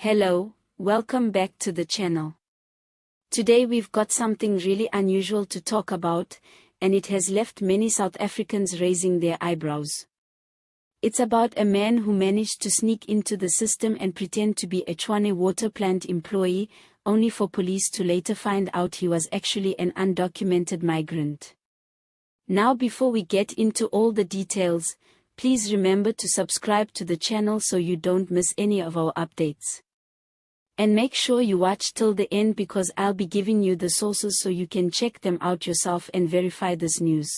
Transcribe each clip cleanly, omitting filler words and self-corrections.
Hello, welcome back to the channel. Today we've got something really unusual to talk about, and it has left many South Africans raising their eyebrows. It's about a man who managed to sneak into the system and pretend to be a Tshwane water plant employee, only for police to later find out he was actually an undocumented migrant. Now, before we get into all the details, please remember to subscribe to the channel so you don't miss any of our updates. And make sure you watch till the end because I'll be giving you the sources so you can check them out yourself and verify this news.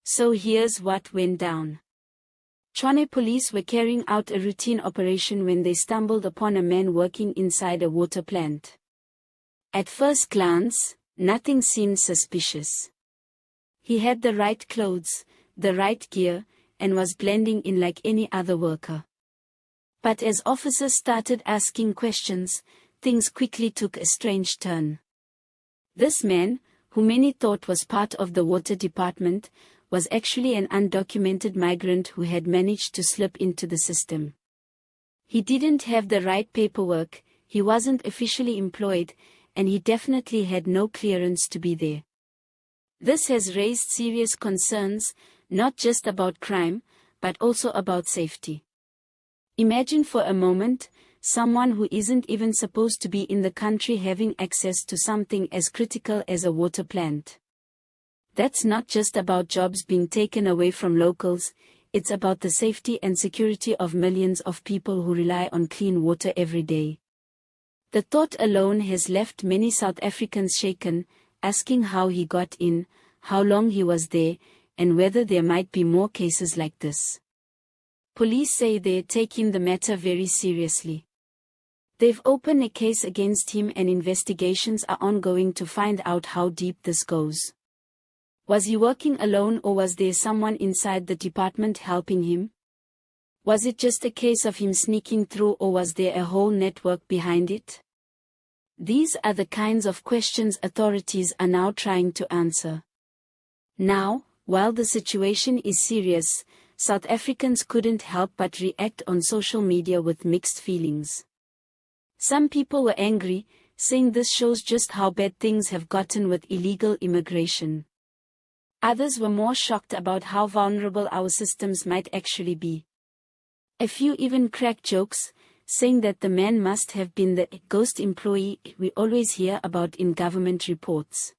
So here's what went down. Tshwane police were carrying out a routine operation when they stumbled upon a man working inside a water plant. At first glance, nothing seemed suspicious. He had the right clothes, the right gear, and was blending in like any other worker. But as officers started asking questions, things quickly took a strange turn. This man, who many thought was part of the water department, was actually an undocumented migrant who had managed to slip into the system. He didn't have the right paperwork, he wasn't officially employed, and he definitely had no clearance to be there. This has raised serious concerns, not just about crime, but also about safety. Imagine for a moment, someone who isn't even supposed to be in the country having access to something as critical as a water plant. That's not just about jobs being taken away from locals, it's about the safety and security of millions of people who rely on clean water every day. The thought alone has left many South Africans shaken, asking how he got in, how long he was there, and whether there might be more cases like this. Police say they're taking the matter very seriously. They've opened a case against him and investigations are ongoing to find out how deep this goes. Was he working alone or was there someone inside the department helping him? Was it just a case of him sneaking through or was there a whole network behind it? These are the kinds of questions authorities are now trying to answer. Now, while the situation is serious, South Africans couldn't help but react on social media with mixed feelings. Some people were angry, saying this shows just how bad things have gotten with illegal immigration. Others were more shocked about how vulnerable our systems might actually be. A few even cracked jokes, saying that the man must have been the ghost employee we always hear about in government reports.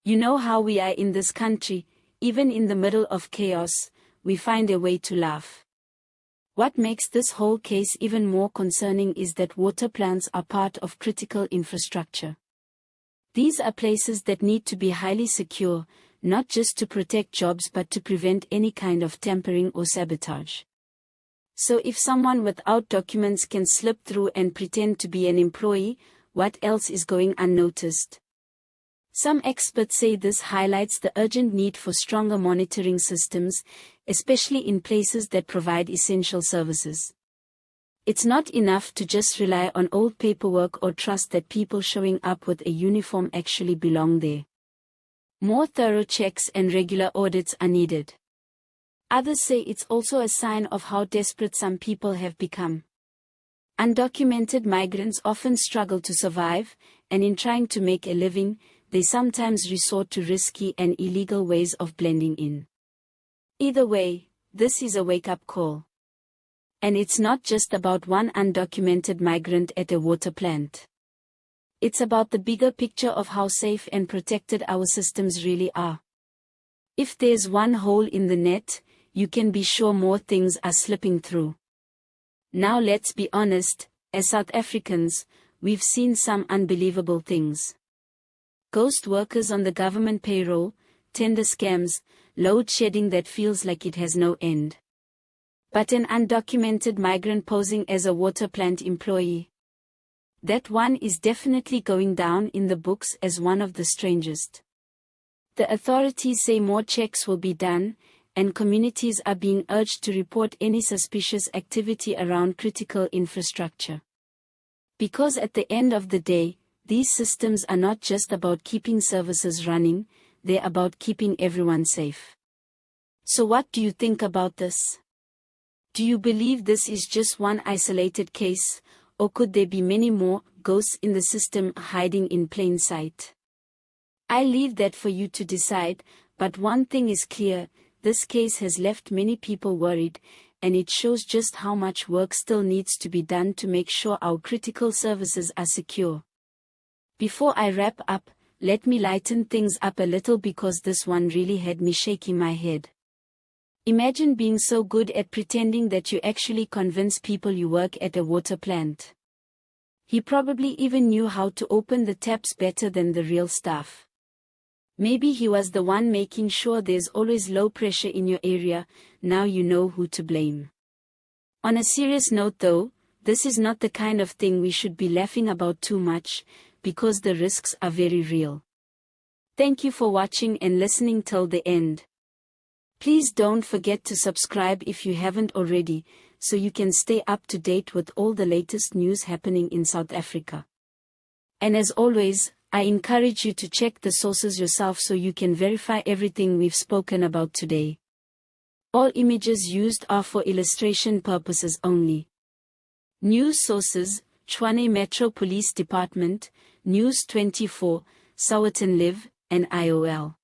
You know how we are in this country, even in the middle of chaos, we find a way to laugh. What makes this whole case even more concerning is that water plants are part of critical infrastructure. These are places that need to be highly secure, not just to protect jobs but to prevent any kind of tampering or sabotage. So if someone without documents can slip through and pretend to be an employee, what else is going unnoticed? Some experts say this highlights the urgent need for stronger monitoring systems, especially in places that provide essential services. It's not enough to just rely on old paperwork or trust that people showing up with a uniform actually belong there. More thorough checks and regular audits are needed. Others say it's also a sign of how desperate some people have become. Undocumented migrants often struggle to survive, and in trying to make a living, they sometimes resort to risky and illegal ways of blending in. Either way, this is a wake-up call. And it's not just about one undocumented migrant at a water plant. It's about the bigger picture of how safe and protected our systems really are. If there's one hole in the net, you can be sure more things are slipping through. Now let's be honest, as South Africans, we've seen some unbelievable things. Ghost workers on the government payroll, tender scams, load shedding that feels like it has no end. But an undocumented migrant posing as a water plant employee. That one is definitely going down in the books as one of the strangest. The authorities say more checks will be done, and communities are being urged to report any suspicious activity around critical infrastructure. Because at the end of the day, these systems are not just about keeping services running, they're about keeping everyone safe. So what do you think about this? Do you believe this is just one isolated case, or could there be many more ghosts in the system hiding in plain sight? I leave that for you to decide, but one thing is clear, this case has left many people worried, and it shows just how much work still needs to be done to make sure our critical services are secure. Before I wrap up, let me lighten things up a little because this one really had me shaking my head. Imagine being so good at pretending that you actually convince people you work at a water plant. He probably even knew how to open the taps better than the real staff. Maybe he was the one making sure there's always low pressure in your area. Now you know who to blame. On a serious note though, this is not the kind of thing we should be laughing about too much, because the risks are very real. Thank you for watching and listening till the end. Please don't forget to subscribe if you haven't already, so you can stay up to date with all the latest news happening in South Africa. And as always, I encourage you to check the sources yourself so you can verify everything we've spoken about today. All images used are for illustration purposes only. News sources: Tshwane Metro Police Department, News 24, Sowetan Live, and IOL.